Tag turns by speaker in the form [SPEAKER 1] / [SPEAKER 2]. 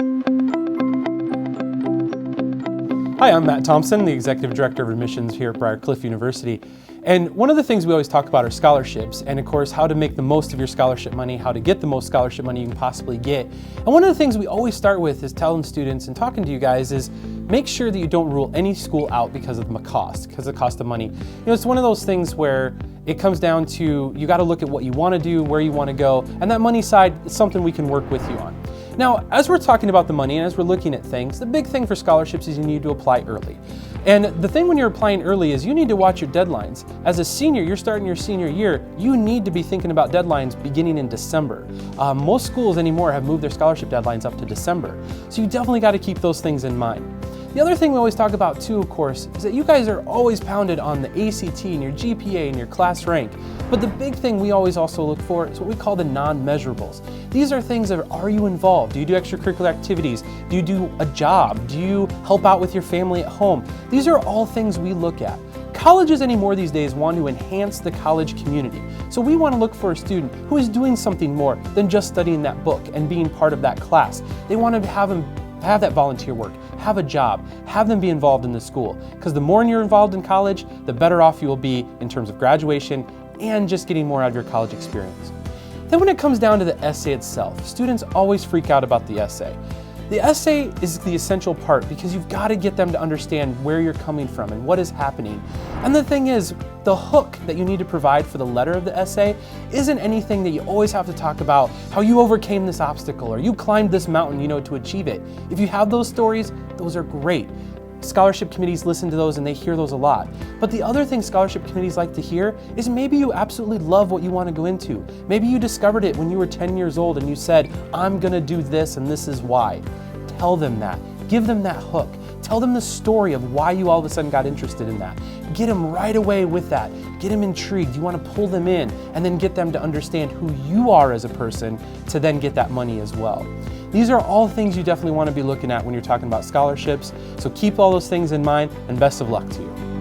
[SPEAKER 1] Hi, I'm Matt Thompson, the Executive Director of Admissions here at Briar Cliff University. And one of the things we always talk about are scholarships, and of course how to make the most of your scholarship money, how to get the most scholarship money you can possibly get. And one of the things we always start with is telling students and talking to you guys is make sure that you don't rule any school out because of the cost of money. You know, it's one of those things where it comes down to you got to look at what you want to do, where you want to go, and that money side is something we can work with you on. Now, as we're talking about the money and as we're looking at things, the big thing for scholarships is you need to apply early. And the thing when you're applying early is you need to watch your deadlines. As a senior, you're starting your senior year, you need to be thinking about deadlines beginning in December. Most schools anymore have moved their scholarship deadlines up to December. So you definitely got to keep those things in mind. The other thing we always talk about too, of course, is that you guys are always pounded on the ACT and your GPA and your class rank. But the big thing we always also look for is what we call the non-measurables. These are things that are you involved? Do you do extracurricular activities? Do you do a job? Do you help out with your family at home? These are all things we look at. Colleges anymore these days want to enhance the college community. So we want to look for a student who is doing something more than just studying that book and being part of that class. They want to have them have that volunteer work, have a job, have them be involved in the school. Because the more you're involved in college, the better off you will be in terms of graduation and just getting more out of your college experience. Then when it comes down to the essay itself, students always freak out about the essay. The essay is the essential part because you've got to get them to understand where you're coming from and what is happening. And the thing is, the hook that you need to provide for the letter of the essay isn't anything that you always have to talk about how you overcame this obstacle or you climbed this mountain, to achieve it. If you have those stories, those are great. Scholarship committees listen to those and they hear those a lot. But the other thing scholarship committees like to hear is maybe you absolutely love what you want to go into. Maybe you discovered it when you were 10 years old and you said, I'm going to do this and this is why. Tell them that. Give them that hook. Tell them the story of why you all of a sudden got interested in that. Get them right away with that. Get them intrigued. You want to pull them in and then get them to understand who you are as a person to then get that money as well. These are all things you definitely want to be looking at when you're talking about scholarships. So keep all those things in mind and best of luck to you.